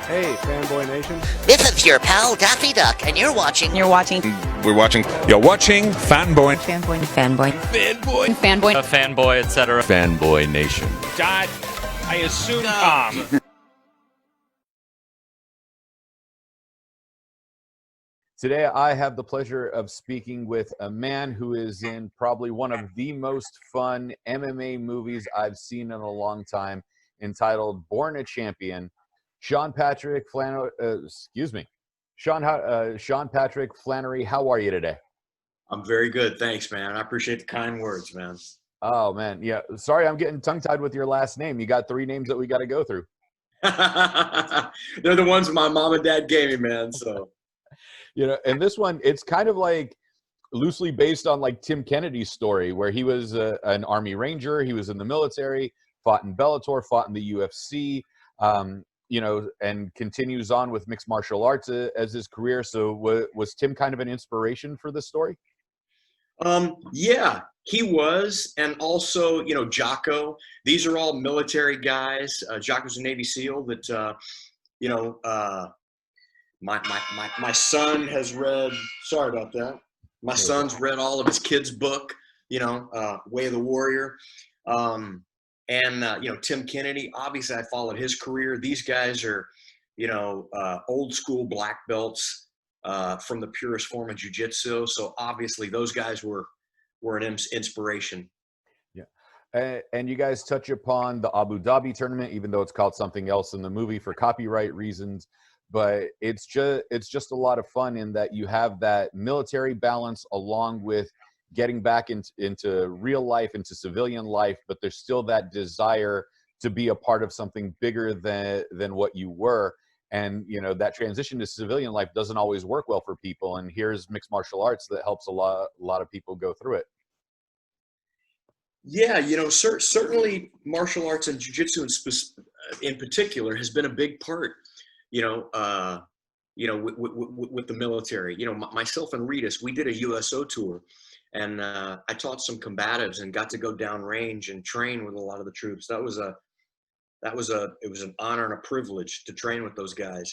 Hey, Fanboy Nation. This is your pal Daffy Duck, and you're watching. We're watching You're watching Fanboy. Fanboy, fanboy, etc. Fanboy Nation. God, I assume Tom. Today, I have the pleasure of speaking with a man who is in probably one of the most fun MMA movies I've seen in a long time, entitled Born a Champion. Sean Patrick Flanery, Sean Patrick Flanery, how are you today? I'm very good. Thanks, man. I appreciate the kind words, man. Oh, man. Yeah. Sorry, I'm getting tongue-tied with your last name. You got 3 names that we got to go through. They're the ones my mom and dad gave me, man. So, you know, and this one, it's kind of like loosely based on like Tim Kennedy's story, where he was an Army Ranger. He was in the military, fought in Bellator, fought in the UFC, you know, and continues on with mixed martial arts as his career. So was Tim kind of an inspiration for this story? Yeah, he was. And also, you know, Jocko, these are all military guys. Jocko's a Navy SEAL that, you know, my son has read, sorry about that. My son's read all of his kids' book, you know, Way of the Warrior. You know, Tim Kennedy, obviously I followed his career. These guys are, you know, old school black belts from the purest form of jiu-jitsu. So obviously those guys were an inspiration. Yeah. And you guys touch upon the Abu Dhabi tournament, even though it's called something else in the movie for copyright reasons. But it's just a lot of fun in that you have that military balance along with getting back into real life, into civilian life, but there's still that desire to be a part of something bigger than what you were. And, you know, that transition to civilian life doesn't always work well for people. And here's mixed martial arts that helps a lot of people go through it. Yeah, you know, certainly martial arts and jiu-jitsu in particular has been a big part, you know, with the military. You know, myself and Ritas, we did a USO tour. And I taught some combatives and got to go downrange and train with a lot of the troops. It was an honor and a privilege to train with those guys.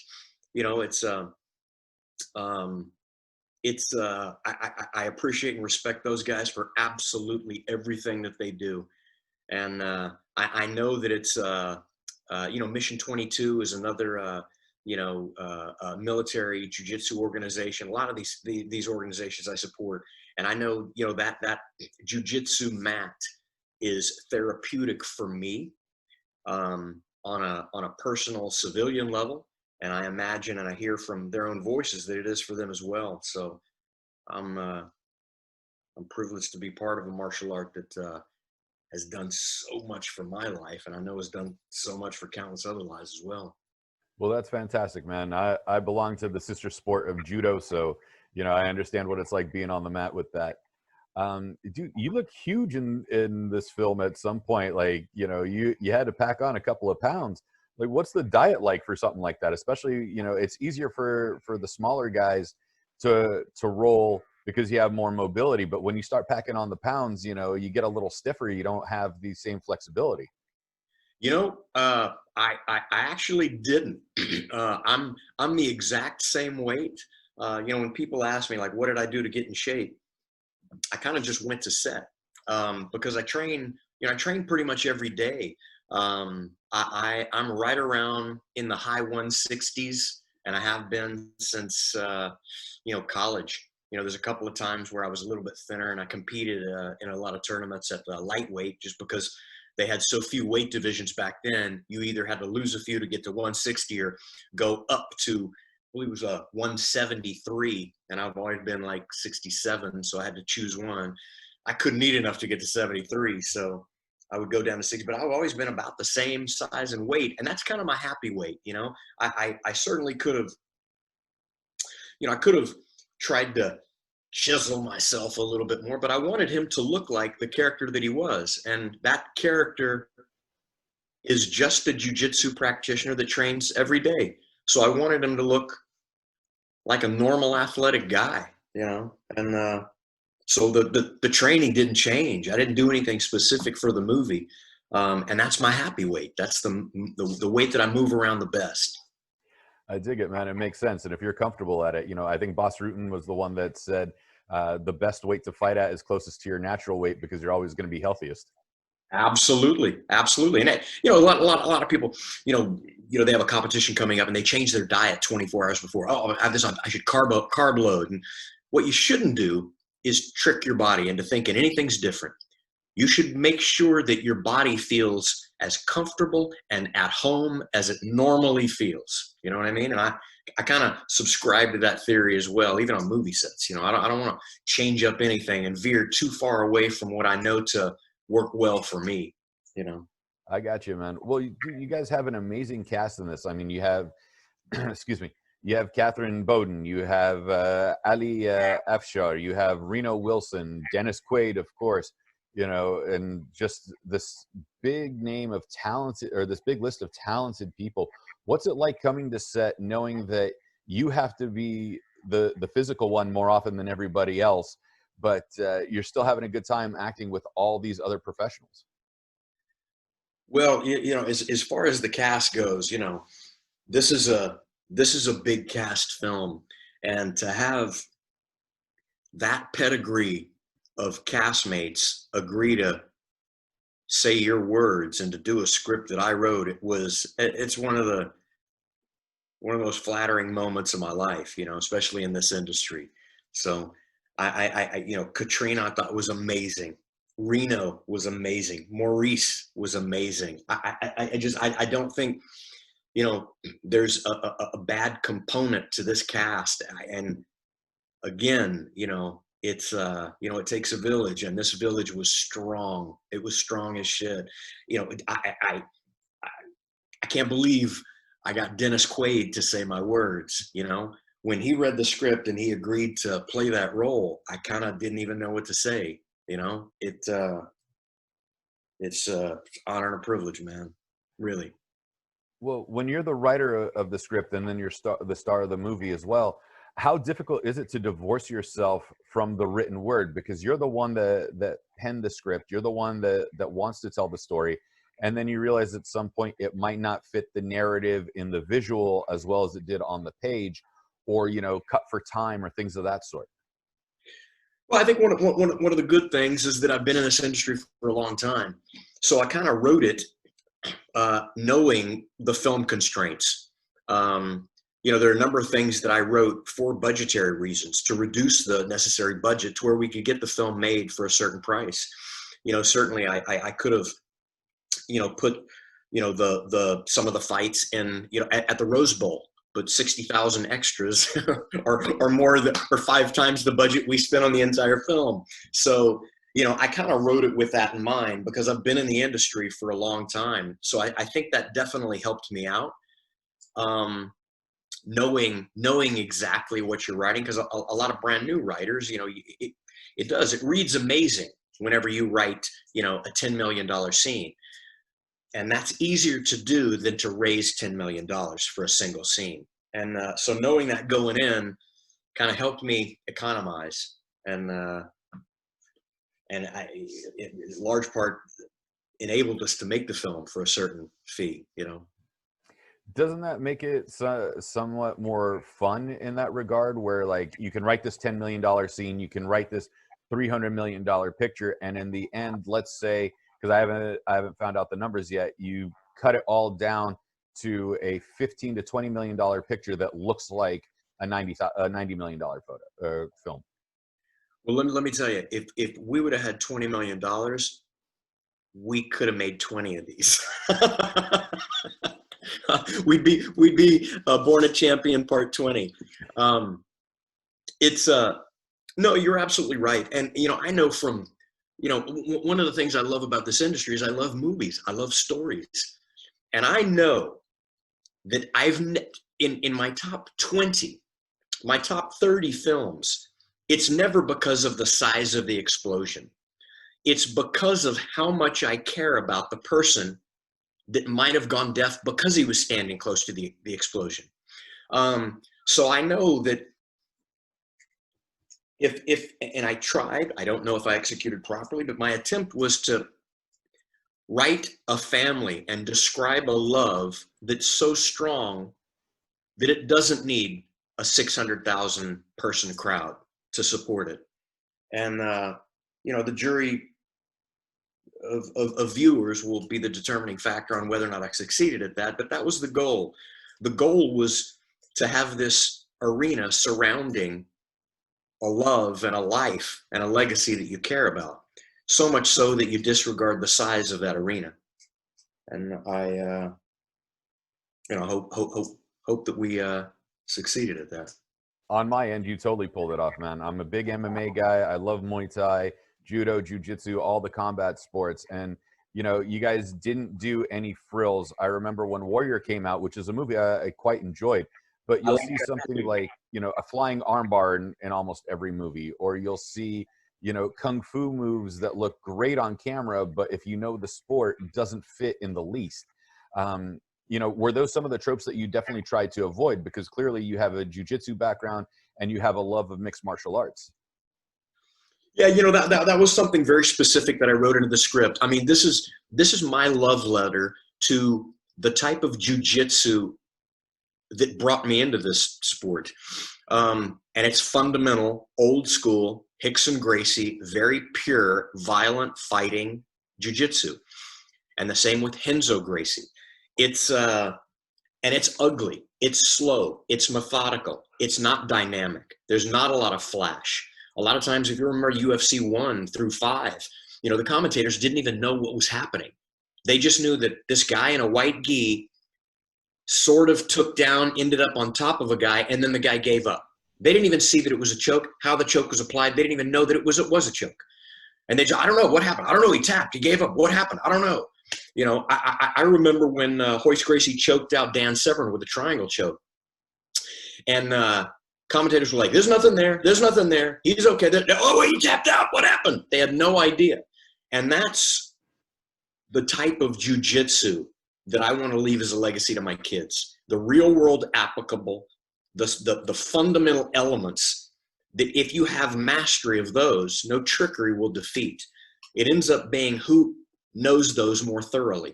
You know, I appreciate and respect those guys for absolutely everything that they do. And I know that it's, you know, Mission 22 is another, you know, military jiu-jitsu organization. A lot of these organizations I support. And I know, you know, that jiu-jitsu mat is therapeutic for me on a personal civilian level. And I imagine and I hear from their own voices that it is for them as well. So I'm privileged to be part of a martial art that has done so much for my life. And I know has done so much for countless other lives as well. Well, that's fantastic, man. I belong to the sister sport of judo, so you know I understand what it's like being on the mat with that. Dude, you look huge in this film at some point. Like, you know, you had to pack on a couple of pounds. Like, what's the diet like for something like that? Especially, you know, it's easier for the smaller guys to roll because you have more mobility. But when you start packing on the pounds, you know, you get a little stiffer. You don't have the same flexibility. You know, I actually didn't. I'm the exact same weight. You know, when people ask me like, what did I do to get in shape? I kind of just went to set because I train. You know, I train pretty much every day. I'm right around in the high 160s, and I have been since you know, college. You know, there's a couple of times where I was a little bit thinner, and I competed in a lot of tournaments at the lightweight just because they had so few weight divisions back then. You either had to lose a few to get to 160 or go up to, I believe it was a 173. And I've always been like 67. So I had to choose one. I couldn't eat enough to get to 73. So I would go down to 60, but I've always been about the same size and weight. And that's kind of my happy weight. You know, I certainly could have, you know, I could have tried to chisel myself a little bit more, but I wanted him to look like the character that he was. And that character is just a jiu-jitsu practitioner that trains every day. So I wanted him to look like a normal athletic guy, you know? And so the training didn't change. I didn't do anything specific for the movie. And that's my happy weight. That's the weight that I move around the best. I dig it, man. It makes sense. And if you're comfortable at it, I think Boss Rutan was the one that said the best weight to fight at is closest to your natural weight because you're always going to be healthiest. Absolutely, absolutely. And a lot of people, they have a competition coming up and they change their diet 24 hours before. Oh, I have this. I should carb load. And what you shouldn't do is trick your body into thinking anything's different. You should make sure that your body feels as comfortable and at home as it normally feels. You know what I mean? And I kind of subscribe to that theory as well, even on movie sets. I don't want to change up anything and veer too far away from what I know to work well for me. I got you, man. Well, you guys have an amazing cast in this. I mean, you have, excuse me, you have Catherine Bowden, you have Ali Afshar, you have Reno Wilson, Dennis Quaid, of course, and just this big name of talented, or this big list of talented people. What's it like coming to set knowing that you have to be the physical one more often than everybody else, but you're still having a good time acting with all these other professionals? Well, as far as the cast goes, this is a big cast film, and to have that pedigree of castmates agree to say your words and to do a script that I wrote, it's one of the most flattering moments of my life, especially in this industry. So I Katrina I thought was amazing. Reno was amazing. Maurice was amazing. I don't think, there's a bad component to this cast. And again, it's, it takes a village, and this village was strong. It was strong as shit. I can't believe I got Dennis Quaid to say my words, when he read the script and he agreed to play that role, I kind of didn't even know what to say. It's honor and a privilege, man. Really. Well, when you're the writer of the script and then you're the star of the movie as well, how difficult is it to divorce yourself from the written word? Because you're the one that penned the script. You're the one that wants to tell the story. And then you realize at some point it might not fit the narrative in the visual as well as it did on the page, or, cut for time or things of that sort. Well, I think one of the good things is that I've been in this industry for a long time. So I kind of wrote it knowing the film constraints. There are a number of things that I wrote for budgetary reasons, to reduce the necessary budget to where we could get the film made for a certain price. Certainly I could have, put, some of the fights in, at the Rose Bowl, but 60,000 extras are more than, or 5 times the budget we spent on the entire film. So, I kind of wrote it with that in mind because I've been in the industry for a long time. So I think that definitely helped me out. Knowing exactly what you're writing, because a lot of brand new writers, it reads amazing whenever you write, a $10 million scene. And that's easier to do than to raise $10 million for a single scene. And so knowing that going in kind of helped me economize, and in large part enabled us to make the film for a certain fee, Doesn't that make it somewhat more fun in that regard, where like you can write this $10 million scene, you can write this $300 million picture, and in the end, let's say, because I haven't found out the numbers yet, you cut it all down to a $15 to $20 million picture that looks like a $90 million film. Well, let me tell you, if we would have had $20 million, we could have made 20 of these. we'd be Born a Champion Part 20. No, you're absolutely right. And, I know from, one of the things I love about this industry is I love movies. I love stories. And I know that in my top 20, my top 30 films, it's never because of the size of the explosion. It's because of how much I care about the person that might have gone deaf because he was standing close to the explosion. So I know that and I tried, I don't know if I executed properly, but my attempt was to write a family and describe a love that's so strong that it doesn't need a 600,000 person crowd to support it. And, the jury of viewers will be the determining factor on whether or not I succeeded at that. But that was the goal. The goal was to have this arena surrounding a love and a life and a legacy that you care about, so much so that you disregard the size of that arena. And I, hope that we succeeded at that. On my end, you totally pulled it off, man. I'm a big MMA guy. I love Muay Thai, judo, jiu-jitsu, all the combat sports. And, you guys didn't do any frills. I remember when Warrior came out, which is a movie I quite enjoyed, but you'll see something like, a flying armbar in almost every movie, or you'll see, kung fu moves that look great on camera, but if you know the sport, it doesn't fit in the least. Were those some of the tropes that you definitely tried to avoid? Because clearly you have a jiu-jitsu background and you have a love of mixed martial arts. Yeah, that was something very specific that I wrote into the script. I mean, this is my love letter to the type of jiu-jitsu that brought me into this sport. And it's fundamental, old school, Rickson Gracie, very pure, violent fighting jiu-jitsu. And the same with Renzo Gracie. It's ugly. It's slow. It's methodical. It's not dynamic. There's not a lot of flash. A lot of times, if you remember UFC 1 through 5, the commentators didn't even know what was happening. They just knew that this guy in a white gi sort of took down, ended up on top of a guy, and then the guy gave up. They didn't even see that it was a choke, how the choke was applied. They didn't even know that it was a choke. And they just, I don't know what happened. I don't know. He tapped. He gave up. What happened? I don't know. I remember when Royce Gracie choked out Dan Severn with a triangle choke. And commentators were like, there's nothing there. There's nothing there. He's okay. Oh, wait, he tapped out. What happened? They had no idea. And that's the type of jiu-jitsu that I want to leave as a legacy to my kids. The real world applicable, the fundamental elements that if you have mastery of those, no trickery will defeat. It ends up being who knows those more thoroughly.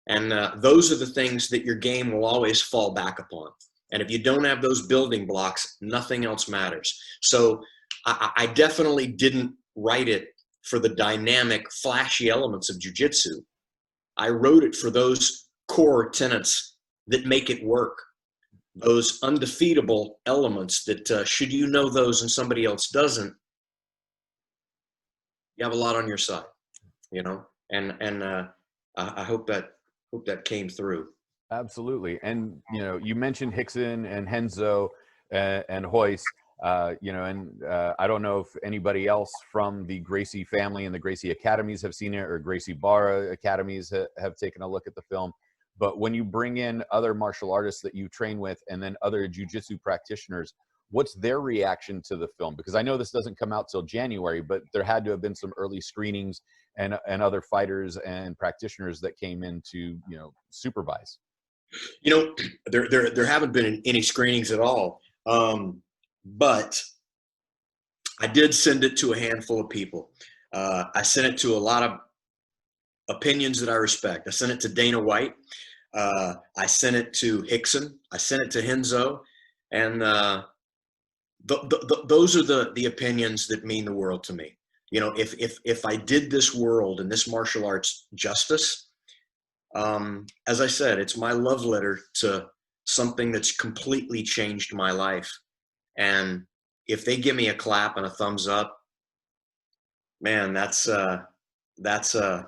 And those are the things that your game will always fall back upon. And if you don't have those building blocks, nothing else matters. So I definitely didn't write it for the dynamic, flashy elements of jiu-jitsu. I wrote it for those core tenets that make it work. Those undefeatable elements that should you know those and somebody else doesn't, you have a lot on your side, And I hope that came through. Absolutely. And, you mentioned Rickson and Renzo and Royce, I don't know if anybody else from the Gracie family and the Gracie Academies have seen it, or Gracie Barra Academies have taken a look at the film. But when you bring in other martial artists that you train with and then other jiu-jitsu practitioners, what's their reaction to the film? Because I know this doesn't come out till January, but there had to have been some early screenings and other fighters and practitioners that came in to, supervise. There haven't been any screenings at all. But I did send it to a handful of people. I sent it to a lot of opinions that I respect. I sent it to Dana White. I sent it to Rickson. I sent it to Renzo. And those are the opinions that mean the world to me. If I did this world and this martial arts justice, as I said, it's my love letter to something that's completely changed my life. And if they give me a clap and a thumbs up, man, that's a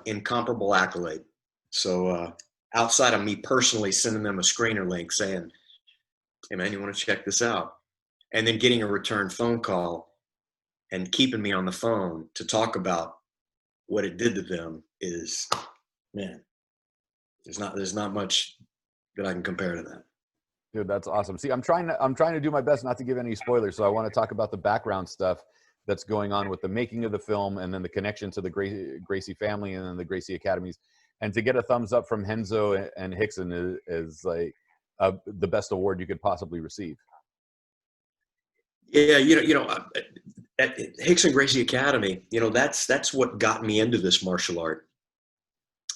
incomparable accolade. So outside of me personally sending them a screener link saying, hey man, you want to check this out? And then getting a return phone call and keeping me on the phone to talk about what it did to them is, man, there's not much that I can compare to that. Dude, that's awesome. See, I'm trying to do my best not to give any spoilers. So I want to talk about the background stuff that's going on with the making of the film, and then the connection to the Gracie family and then the Gracie Academies. And to get a thumbs up from Renzo and Rickson is like the best award you could possibly receive. Yeah, at Rickson Gracie Academy, that's what got me into this martial art.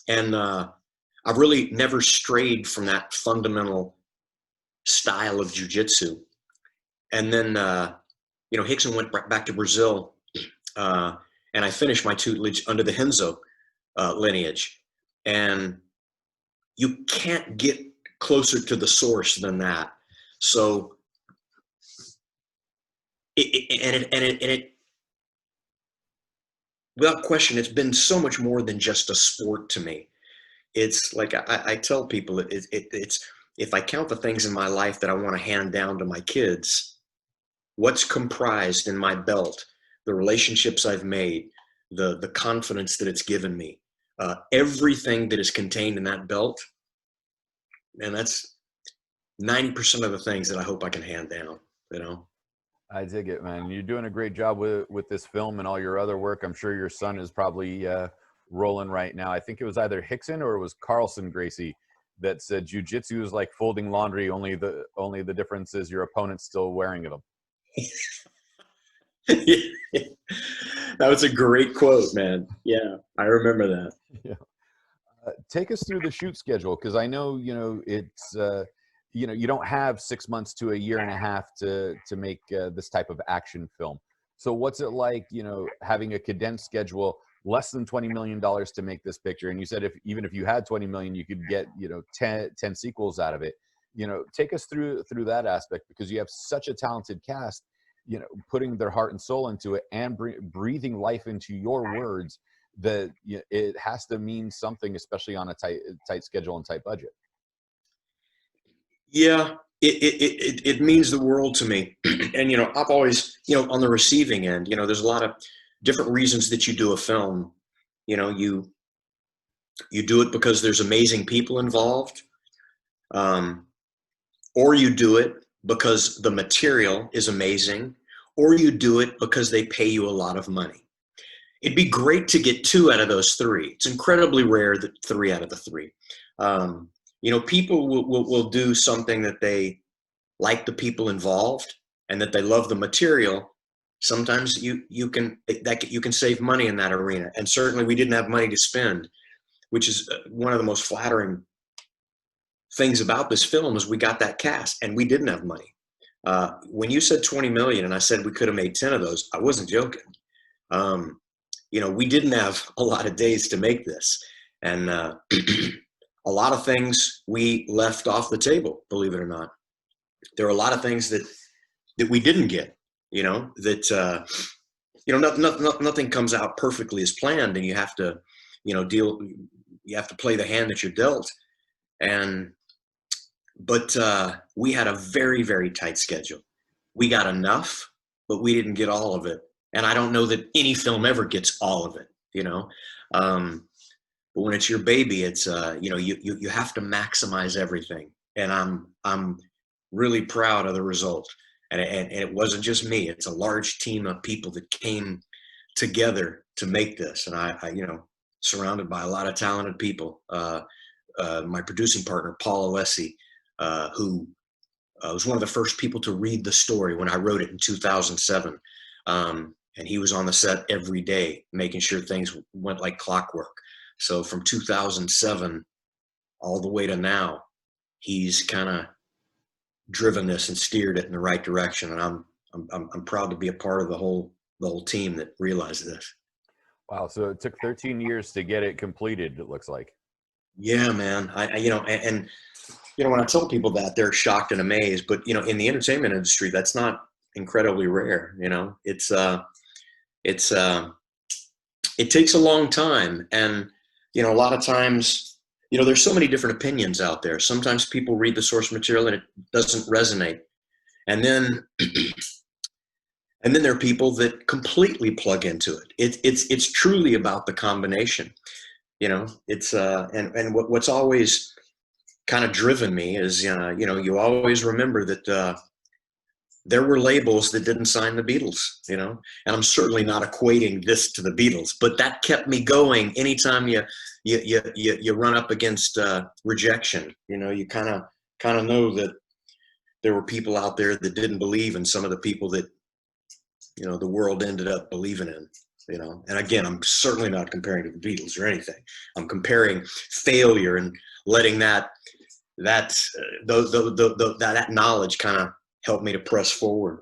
And I've really never strayed from that fundamental style of jiu-jitsu. And then, you know, Rickson went back to Brazil, and I finished my tutelage under the Renzo lineage. And you can't get closer to the source than that. So, it without question, it's been so much more than just a sport to me. It's like I tell people, it's if I count the things in my life that I want to hand down to my kids, what's comprised in my belt, the relationships I've made, the confidence that it's given me, everything that is contained in that belt, and that's 90% of the things that I hope I can hand down, you know. I dig it, man. You're doing a great job with this film and all your other work. I'm sure your son is probably rolling right now. I think it was either Rickson or it was Carlson Gracie that said jiu-jitsu is like folding laundry, only the difference is your opponent's still wearing them. That was a great quote, man. Yeah, I remember that. Yeah. Take us through the shoot schedule, because I know, you know, it's you know, you don't have 6 months to a year and a half to make this type of action film. So what's it like, you know, having a condensed schedule, less than $20 million to make this picture? And you said even if you had 20 million, you could get, you know, 10 sequels out of it. You know, take us through that aspect, because you have such a talented cast, you know, putting their heart and soul into it and breathing life into your words, that, you know, it has to mean something, especially on a tight schedule and tight budget. Yeah, it means the world to me. And, you know, I've always, you know, on the receiving end, you know, there's a lot of different reasons that you do a film. You know, you do it because there's amazing people involved, or you do it because the material is amazing, or you do it because they pay you a lot of money. It'd be great to get 2 out of those 3. It's incredibly rare that 3 out of the 3. You know, people will do something that they like the people involved and that they love the material. Sometimes you can save money in that arena. And certainly we didn't have money to spend, which is one of the most flattering things about this film, is we got that cast and we didn't have money. When you said 20 million and I said we could have made 10 of those, I wasn't joking. You know, we didn't have a lot of days to make this. And a lot of things we left off the table, believe it or not. There are a lot of things that we didn't get, you know, that, you know, nothing comes out perfectly as planned, and you have to, you know, you have to play the hand that you're dealt. But we had a very, very tight schedule. We got enough, but we didn't get all of it. And I don't know that any film ever gets all of it, you know. But when it's your baby, it's you know, you have to maximize everything. And I'm really proud of the result. And it wasn't just me. It's a large team of people that came together to make this. And I you know, surrounded by a lot of talented people. My producing partner, Paul Alessi, who was one of the first people to read the story when I wrote it in 2007. And he was on the set every day, making sure things went like clockwork. So from 2007 all the way to now, he's kind of driven this and steered it in the right direction. And I'm proud to be a part of the whole team that realized this. Wow. So it took 13 years to get it completed, it looks like. Yeah, man. I you know, and you know, when I tell people that, they're shocked and amazed. But you know, in the entertainment industry, that's not incredibly rare. You know, it takes a long time. And you know, a lot of times, you know, there's so many different opinions out there. Sometimes people read the source material and it doesn't resonate. And then there are people that completely plug into it. It's truly about the combination. You know, it's and what's always kind of driven me is, you know, you always remember that there were labels that didn't sign the Beatles, you know, and I'm certainly not equating this to the Beatles, but that kept me going. Anytime you run up against rejection, you know, you kind of know that there were people out there that didn't believe in some of the people that, you know, the world ended up believing in, you know. And again, I'm certainly not comparing to the Beatles or anything. I'm comparing failure and letting that that knowledge kind of helped me to press forward.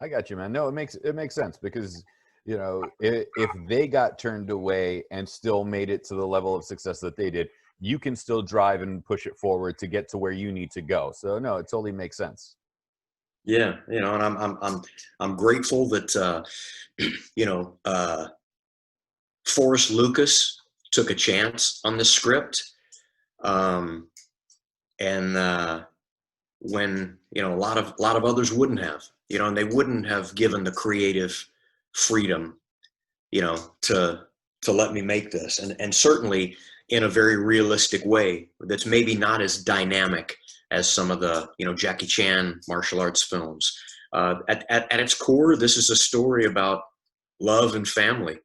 I got you, man. No, it makes sense because, you know, if they got turned away and still made it to the level of success that they did, you can still drive and push it forward to get to where you need to go. So no, it totally makes sense. Yeah, you know, and I'm grateful that you know, Forrest Lucas took a chance on this script, and when, you know, a lot of others wouldn't have, you know, and they wouldn't have given the creative freedom, you know, to let me make this, and certainly in a very realistic way that's maybe not as dynamic as some of the, you know, Jackie Chan martial arts films. At its core, this is a story about love and family,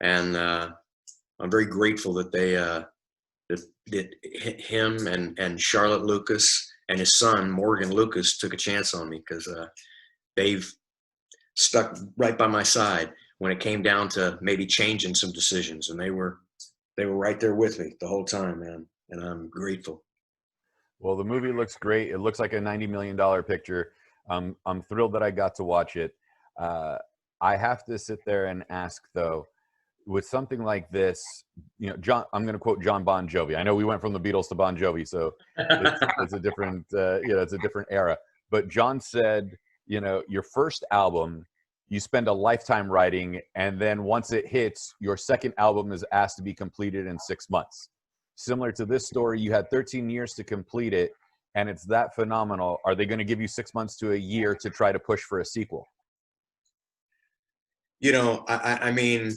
and I'm very grateful that they that him and Charlotte Lucas and his son Morgan Lucas took a chance on me, because they've stuck right by my side when it came down to maybe changing some decisions, and they were right there with me the whole time, man, and I'm grateful. Well, the movie looks great. It looks like a $90 million picture. I'm thrilled that I got to watch it. I have to sit there and ask, though, with something like this, you know, I'm going to quote John Bon Jovi. I know we went from the Beatles to Bon Jovi, so it's a different, you know, it's a different era. But John said, you know, your first album, you spend a lifetime writing, and then once it hits, your second album is asked to be completed in 6 months. Similar to this story, you had 13 years to complete it, and it's that phenomenal. Are they going to give you 6 months to a year to try to push for a sequel? You know, I mean,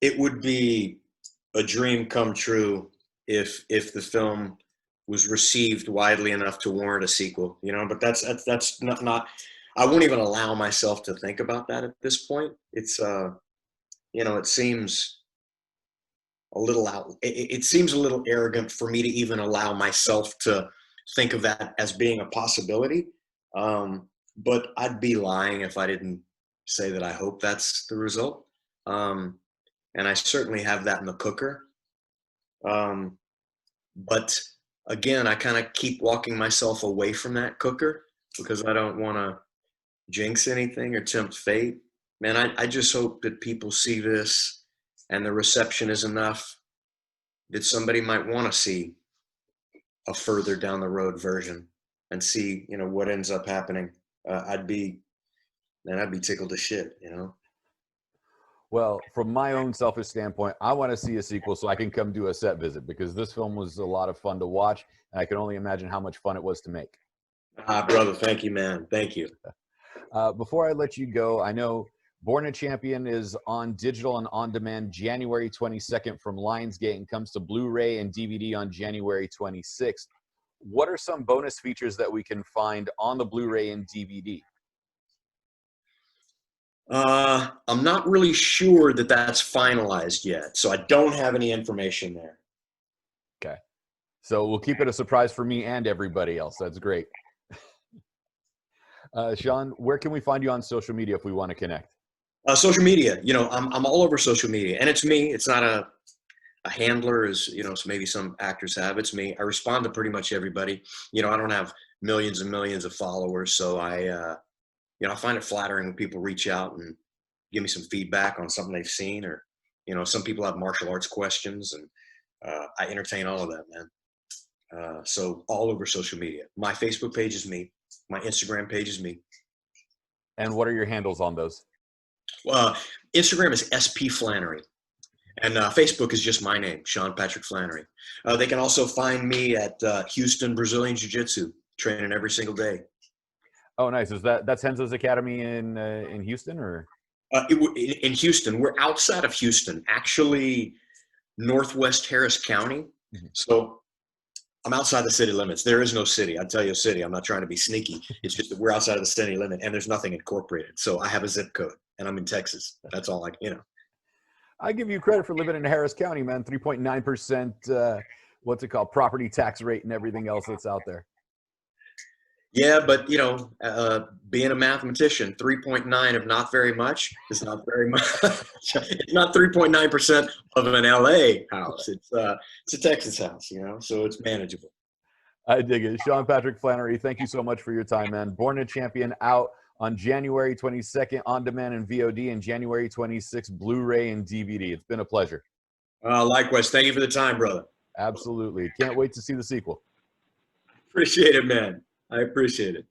it would be a dream come true if the film was received widely enough to warrant a sequel, you know, but that's not I won't even allow myself to think about that at this point. It's you know, it seems a little it seems a little arrogant for me to even allow myself to think of that as being a possibility. But I'd be lying if I didn't say that I hope that's the result. And I certainly have that in the cooker. But again, I kind of keep walking myself away from that cooker because I don't want to jinx anything or tempt fate. Man, I just hope that people see this and the reception is enough that somebody might want to see a further down the road version and see, you know, what ends up happening. I'd be tickled to shit, you know? Well, from my own selfish standpoint, I want to see a sequel so I can come do a set visit, because this film was a lot of fun to watch, and I can only imagine how much fun it was to make. Brother, thank you, man. Thank you. Before I let you go, I know Born a Champion is on digital and on demand January 22nd from Lionsgate, and comes to Blu-ray and DVD on January 26th. What are some bonus features that we can find on the Blu-ray and DVD? I'm not really sure that that's finalized yet, so I don't have any information there. Okay. So we'll keep it a surprise for me and everybody else. That's great. Sean, where can we find you on social media if we want to connect? Social media, you know, I'm all over social media, and it's me. It's not a handler, as you know, so maybe some actors have. It's me. I respond to pretty much everybody. You know, I don't have millions and millions of followers, so you know, I find it flattering when people reach out and give me some feedback on something they've seen, or, you know, some people have martial arts questions, and I entertain all of that, man. So all over social media. My Facebook page is me. My Instagram page is me. And what are your handles on those? Instagram is SP Flanery, and Facebook is just my name, Sean Patrick Flanery. They can also find me at Houston Brazilian Jiu-Jitsu, training every single day. Oh, nice. Is that's Renzo's Academy in Houston, or? In Houston. We're outside of Houston, actually northwest Harris County. Mm-hmm. So I'm outside the city limits. There is no city. I'll tell you a city. I'm not trying to be sneaky. It's just that we're outside of the city limit, and there's nothing incorporated. So I have a zip code, and I'm in Texas. That's all you know. I give you credit for living in Harris County, man. 3.9%, what's it called, property tax rate and everything else that's out there. Yeah, but, you know, being a mathematician, 3.9 of not very much is not very much. It's not 3.9% of an LA house. It's a Texas house, you know, so it's manageable. I dig it. Sean Patrick Flanery, thank you so much for your time, man. Born a Champion out on January 22nd on demand and VOD, and January 26th Blu-ray and DVD. It's been a pleasure. Likewise. Thank you for the time, brother. Absolutely. Can't wait to see the sequel. Appreciate it, man. I appreciate it.